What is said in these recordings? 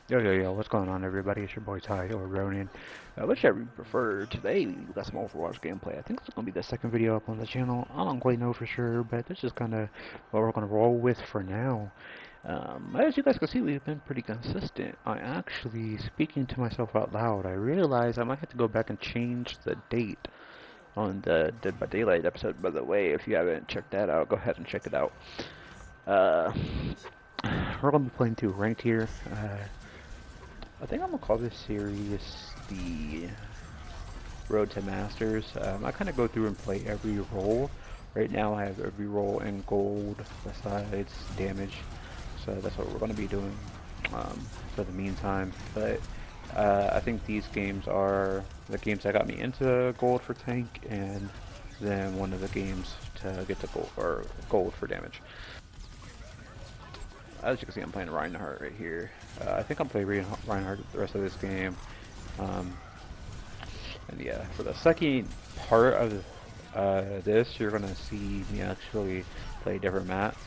Yo, what's going on, everybody? It's your boy Ty, or Ronin. Whichever you prefer. Today, we got some Overwatch gameplay. I think it's going to be the second video up on the channel. I don't quite know for sure, but this is kind of what we're going to roll with for now. As you guys can see, we've been pretty consistent. I actually, speaking to myself out loud, I realized I might have to go back and change the date on the Dead by Daylight episode. By the way, if you haven't checked that out, go ahead and check it out. Uh, we're going to be playing 2 ranked here. I think I'm gonna call this series the Road to Masters. I kind of go through and play every role. Right now I have every role in gold besides damage, so that's what we're gonna be doing for the meantime. But I think these games are the games that got me into gold for tank, and then one of the games to get to gold or gold for damage. As you can see, I'm playing Reinhardt right here. I think I'm playing Reinhardt the rest of this game. And yeah, for the second part of this, you're gonna see me actually play a different map.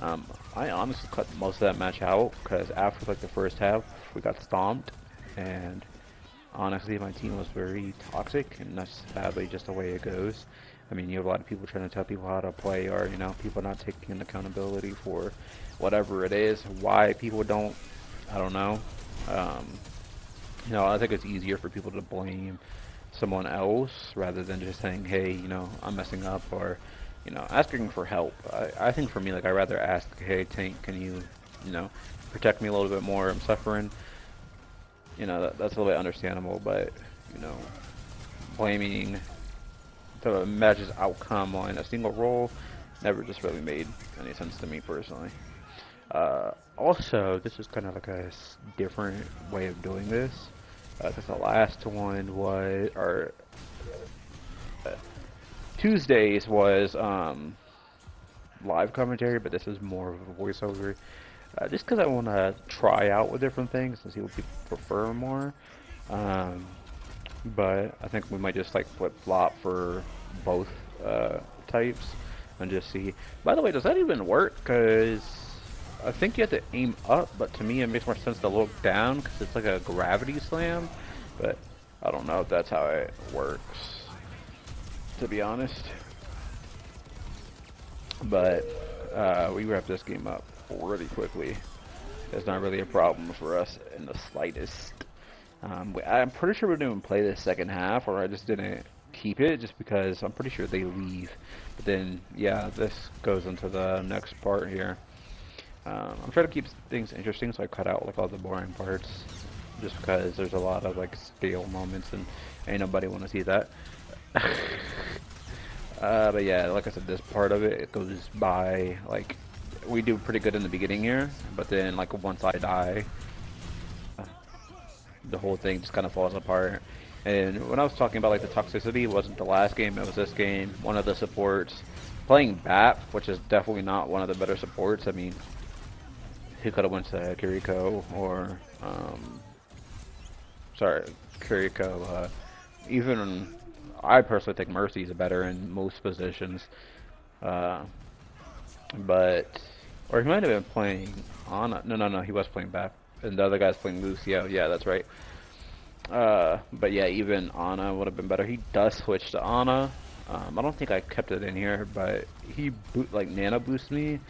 I honestly cut most of that match out because after like the first half, we got stomped, and honestly, my team was very toxic, and that's sadly just the way it goes. I mean, you have a lot of people trying to tell people how to play, or people not taking accountability for whatever it is. Why people don't, I don't know. Um, I think it's easier for people to blame someone else rather than just saying, hey, I'm messing up, or, asking for help. I think for me, like, I'd rather ask, hey, Tank, can you know, protect me a little bit more? I'm suffering. That's a little bit understandable, but, you know, blaming the match's outcome on a single role never just really made any sense to me personally. Also, this is kind of like a different way of doing this. Because the last one was, or Tuesdays was live commentary, but this is more of a voiceover. Just because I want to try out with different things and see what people prefer more. Um, but I think we might just like flip-flop for both types and just see. By the way, does that even work? Because I think you have to aim up, but to me it makes more sense to look down because it's like a gravity slam. But I don't know if that's how it works, to be honest. But we wrap this game up really quickly. It's not really a problem for us in the slightest. I'm pretty sure we didn't even play the second half, or I just didn't keep it just because I'm pretty sure they leave. But then, yeah, this goes into the next part here. I'm trying to keep things interesting, so I cut out like all the boring parts, just because there's a lot of like stale moments, and ain't nobody want to see that. But yeah, like I said, this part of it goes by like we do pretty good in the beginning here, but then like once I die, the whole thing just kind of falls apart. And when I was talking about like the toxicity, it wasn't the last game, it was this game. One of the supports playing BAP, which is definitely not one of the better supports. I mean, he could have went to Kiriko or sorry, Kiriko. Even I personally think Mercy is better in most positions. Uh, but or he might have been playing Ana. No, he was playing BAP, and the other guy's playing Lucio. Yeah, that's right. But yeah, even Ana would have been better. He does switch to Ana. I don't think I kept it in here, but he like nano boost me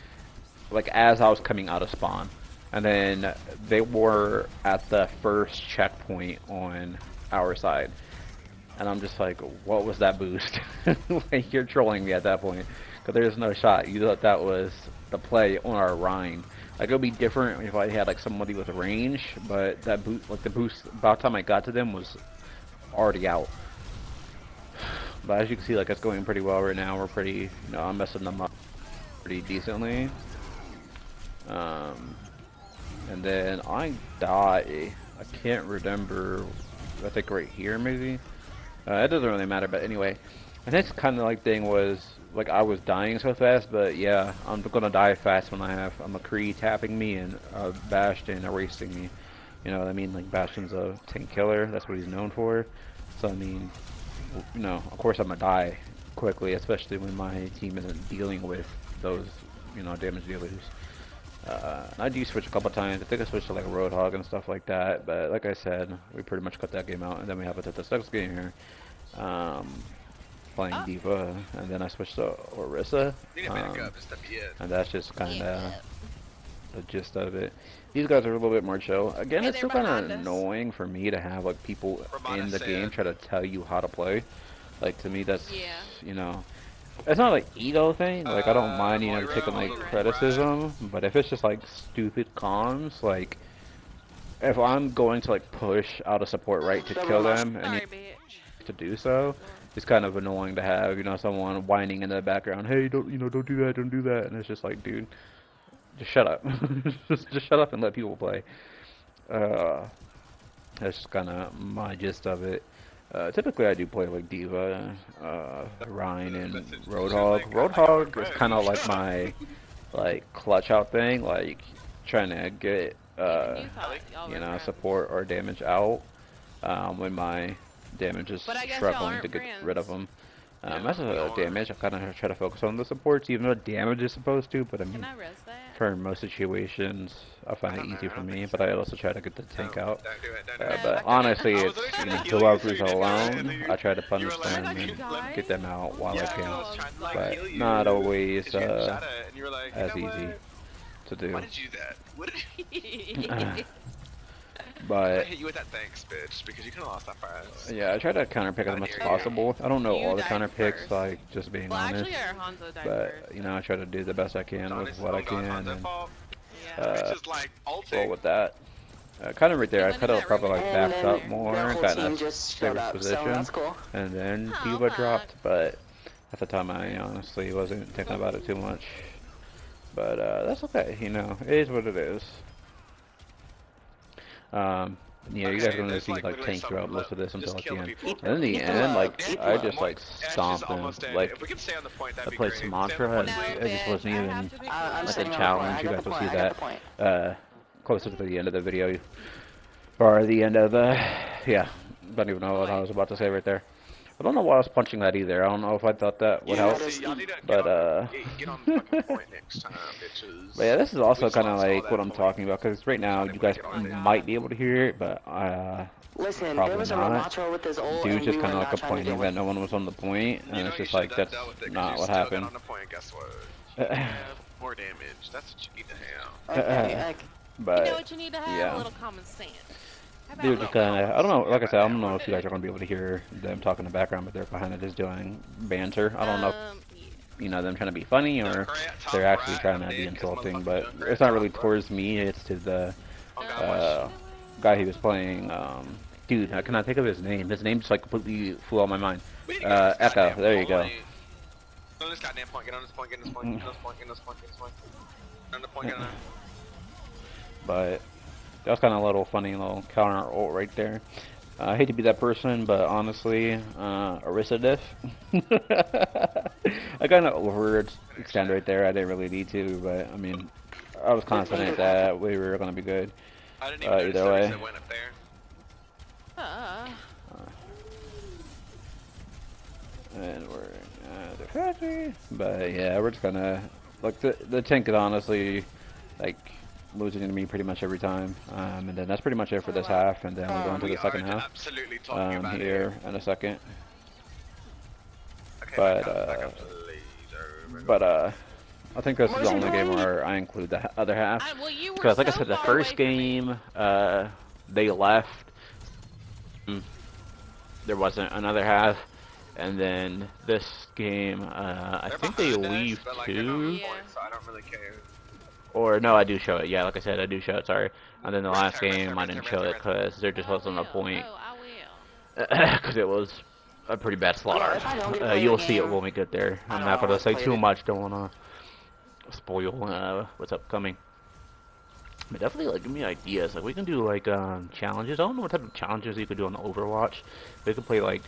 like as I was coming out of spawn, and then they were at the first checkpoint on our side, and I'm just like, what was that boost? Like, you're trolling me at that point, because there's no shot. You thought that was the play on our Rhine. Like, it would be different if I had like somebody with range, but that boost, like the boost, about the time I got to them was already out. But as you can see, like, it's going pretty well right now. We're pretty, I'm messing them up pretty decently. And then I die. I can't remember. I think right here maybe. It doesn't really matter, but anyway. And this kind of like thing was like I was dying so fast, but yeah, I'm gonna die fast when I have a McCree tapping me and Bastion erasing me. You know what I mean? Like Bastion's a tank killer. That's what he's known for. So I mean, of course I'm gonna die quickly, especially when my team isn't dealing with those, damage dealers. And I do switch a couple times. I think I switched to like a Roadhog and stuff like that. But like I said, we pretty much cut that game out, and then we have it at this next game here, playing Diva, and then I switched to Orisa, and that's just kind of the gist of it. These guys are a little bit more chill. Again, it's still kind of annoying for me to have like people in the game try to tell you how to play. Like to me, that's you know. It's not like ego thing, like I don't mind, you know, taking like criticism, but if it's just like stupid comms, like if I'm going to like push out a support right to kill them and to do so, it's kind of annoying to have, you know, someone whining in the background, hey, don't, you know, don't do that, and it's just like, dude, just shut up. just shut up and let people play. That's just kind of my gist of it. Typically I do play like Diva, Rhine, and Roadhog. Roadhog is kind of like my like clutch out thing, like trying to get you know, support or damage out when my damage is struggling to get rid of them. As a damage, I kind of try to focus on the supports, even though damage is supposed to, but I mean, for most situations, I find it easy for me, but I also try to get the tank out. But honestly, it's, you know, whoever's alone, I try to punish them and get them out while I can, but not always as easy to do. But I hit you with that thanks, bitch, because you could have lost that prize. Yeah, I try to counter pick as much as possible. I don't know all the counter picks, like just being honest. But you know, I try to do the best I can with what I can, and roll with that. Kind of right there, I could have probably like backed up more and kind of stayed with position, and then Diva dropped. But at the time, I honestly wasn't thinking about it too much. But that's okay, you know, it is what it is. Yeah, you guys are gonna see like tank throughout most of this until like the end. And in the end, like I just like stomped him. Like I played some mantra, and it just wasn't even like a challenge. You guys will see that closer to the end of the video, or the end of the yeah. Don't even know what I was about to say right there. I don't know why I was punching that either. I don't know if I thought that would help, but but yeah, this is also kind of like what I'm talking about, because right now you guys might be able to hear it, but probably not. Dude's just kind of like complaining that no one was on the point, and it's just like that's not what happened. More damage. That's what you need to have. But you know what you need to have? yeah. A little common sense. Dude, just kind of, I don't know, like I said, I don't know if you guys are going to be able to hear them talk in the background, but they're behind it just doing banter. I don't know if, you know, them trying to be funny or they're actually trying to be insulting, but it's not really towards me, it's to the guy who was playing, dude, I cannot think of his name. His name just like completely flew out my mind. Echo, there you go. Get on this goddamn point, get on this point, get on this point, get on this point, get on this point, get on this point, get on this point. But that was kind of a little funny little counter ult right there. I hate to be that person, but honestly, Orisa diff. I kind of overextend right there. I didn't really need to, but I mean, I was confident that we were going to be good. Either way. And we're at the factory. But yeah, we're just kind of like the tank is honestly like losing to me pretty much every time, and then that's pretty much it for this half, and then we're going to the second half here in a second. But I think this is the only game where I include the other half, because like I said, the first game they left, there wasn't another half, and then this game I think they leave too. Or no, I do show it. Yeah, like I said, I do show it. Sorry. And then the last game, I didn't show it because there just wasn't a point. Because it was a pretty bad slaughter. You'll see it when we get there. I'm not gonna say too much. Don't wanna spoil what's upcoming. But definitely, like, give me ideas. Like, we can do like challenges. I don't know what type of challenges you could do on the Overwatch. We could play like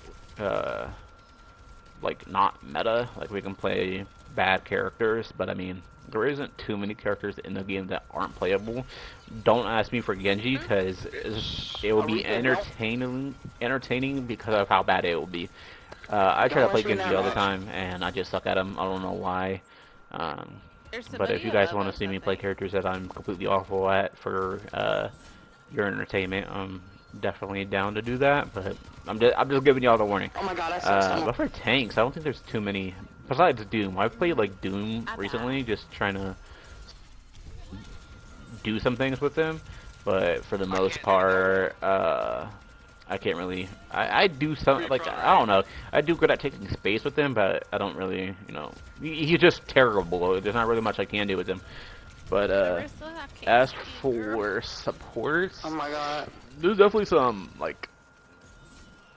not meta. Like, we can play bad characters, but I mean, there isn't too many characters in the game that aren't playable. Don't ask me for Genji, because it will be entertaining because of how bad it will be. I try to play Genji all the time, and I just suck at him. I don't know why. There's some But if you video guys of want us, to see I me play think. characters that I'm completely awful at for your entertainment, I'm definitely down to do that. But I'm just giving y'all the warning. Oh my god, I suck so much. But for tanks, I don't think there's too many. Besides Doom, I've played like Doom I recently, just trying to do some things with them. But for the I most can't do anything. part, I can't really. I do some Pretty like prone, I don't right? know. I do good at taking space with him, but I don't really, he's just terrible. There's not really much I can do with him. But Remember, I still have as Case for supports, Oh my god. there's definitely some like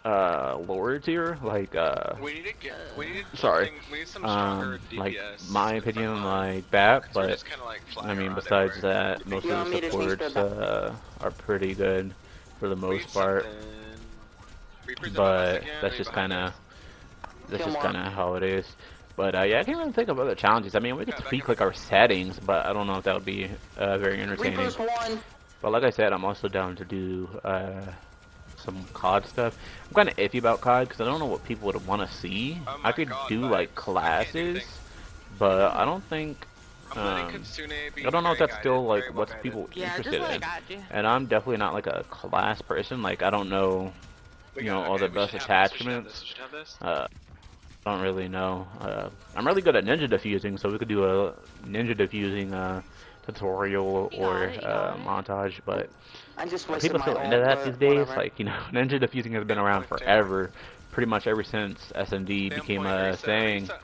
lower tier, like We need to get. We need sorry, something. We need some stronger DPS. like my in front opinion, line, like that. 'cause we're But just kind of like I flying mean, around besides everywhere. that, most You of want the me to change supports the are pretty good for the We most need part. something. Reapers above us But again, that's right just behind kind us. of how it is. But yeah, I can't really think of other challenges. I mean, we could Yeah, back tweak in like the- our settings, but I don't know if that would be very entertaining. Reapers won. But like I said, I'm also down to do some COD stuff. I'm kind of iffy about COD because I don't know what people would want to see. Oh I my could God, do vibes. like I can't do classes, things. but I don't think. I'm letting Kitsune be I don't know if very that's still guided, like very well what's guided. people Yeah, just interested like in. I do. And I'm definitely not like a class person. Like I don't know, We you know, got- all okay, the we best should have this, we should have attachments. this, we should have this. I don't really know. I'm really good at ninja diffusing, so we could do a ninja diffusing tutorial You or got it, you got it. montage. But I just are wasted people my still ult, into that but these days? whatever. Like, ninja diffusing has been Damn around point, damn forever, pretty much ever since SMD Damn became point, a reset, thing. reset.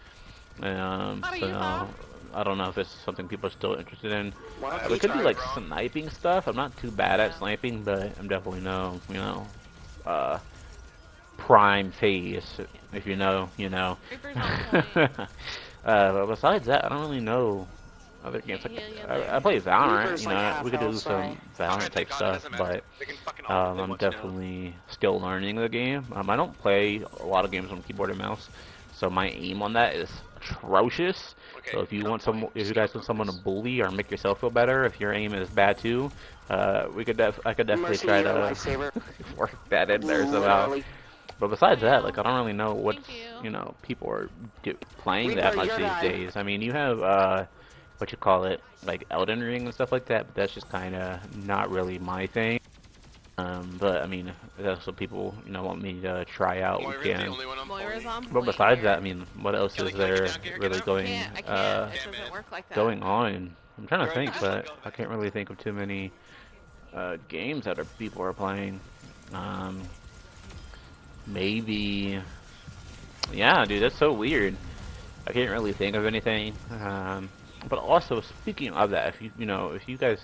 How do So you know? I don't know if it's something people are still interested in. Why don't Yeah, We you could do try? like bro. sniping stuff. I'm not too bad at Yeah. sniping, but I'm definitely uh, prime phase. If you know, you know. Reaper's on point. But besides that, I don't really know other games. Can't Like, heal you I there. play Valorant. Reaper's like half We could do health, sorry. some Alright, Valorant type thank God, it stuff, doesn't matter. but They can fucking all play I'm once, you know? definitely still learning the game. I don't play a lot of games on keyboard and mouse, so my aim on that is atrocious. Okay, So if you got want point. if you Just guys go want someone to focus. bully or make yourself feel better, if your aim is bad too, I could definitely Mercy, try you're a to lifesaver. work that in there somehow. Literally. But besides that, like I don't really know what you. people are playing Reaper, that much your these guy. days. I mean, you have what you call it, like Elden Ring and stuff like that, but that's just kind of not really my thing. But I mean, if that's what people want me to try out, we Moira's the can. only one on Moira's point. on point. But besides here. that, I mean, what else Can I is get there down, get her really down? going I can't. It Damn doesn't it. work like that. going on? I'm trying to You're think, right. but I can't really think of too many games that people are playing. Maybe, yeah, dude, that's so weird. I can't really think of anything. But also, speaking of that, if you guys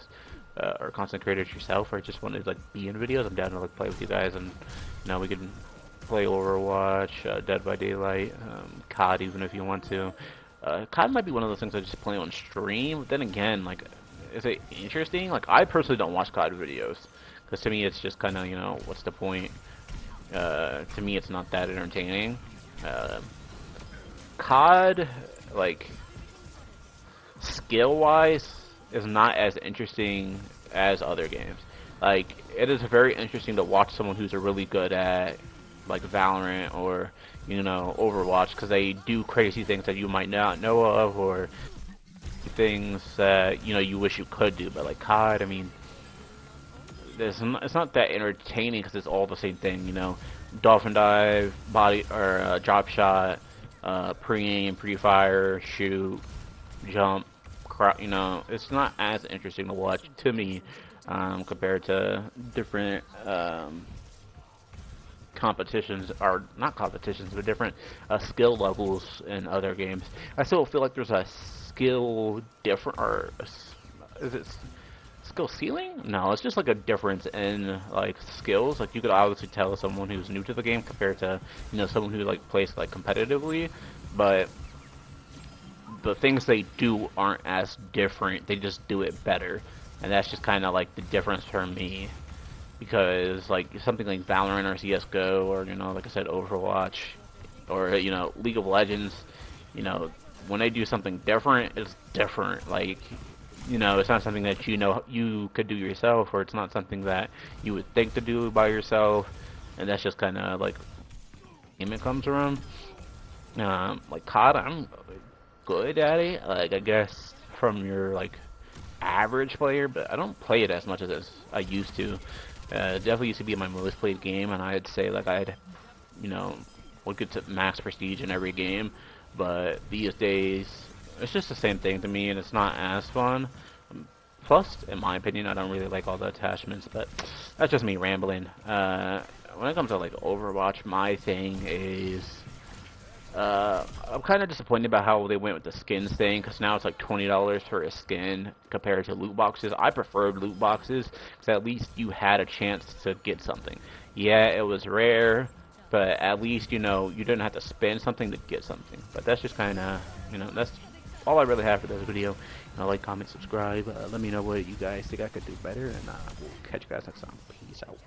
are content creators yourself or just want to like be in videos, I'm down to like play with you guys, and we can play Overwatch, Dead by Daylight, COD, even if you want to. COD might be one of those things I just play on stream. But then again, like, is it interesting? Like, I personally don't watch COD videos because to me it's just kind of what's the point? To me, it's not that entertaining. COD, like, skill-wise, is not as interesting as other games. Like, it is very interesting to watch someone who's really good at, like, Valorant or, Overwatch, because they do crazy things that you might not know of, or things that, you wish you could do. But, like, COD, I mean, it's not that entertaining because it's all the same thing, dolphin dive, body or drop shot, pre-aim, pre-fire, shoot, jump, it's not as interesting to watch to me compared to different competitions, or not competitions, but different skill levels in other games. I still feel like there's a skill different, or is it skill ceiling? No, it's just like a difference in like skills. Like you could obviously tell someone who's new to the game compared to someone who like plays like competitively, but the things they do aren't as different. They just do it better, and that's just kind of like the difference for me. Because like something like Valorant or CS:GO or like I said, Overwatch or League of Legends, when they do something different, it's different. Like it's not something that you could do yourself, or it's not something that you would think to do by yourself, and that's just kind of like game it comes from. Like COD, I'm good at it. Like I guess from your like average player, but I don't play it as much as I used to. It definitely used to be my most played game, and I'd say like I'd, you know, would get to max prestige in every game. But these days, it's just the same thing to me, and it's not as fun. Plus, in my opinion, I don't really like all the attachments, but that's just me rambling. When it comes to like Overwatch, my thing is I'm kind of disappointed about how they went with the skins thing, because now it's like $20 for a skin compared to loot boxes. I preferred loot boxes because at least you had a chance to get something. Yeah, it was rare, but at least, you know, you didn't have to spend something to get something. But that's just kind of, you know, that's all I really have for this video. You know, like, comment, subscribe. Let me know what you guys think I could do better, and we'll catch you guys next time. Peace out.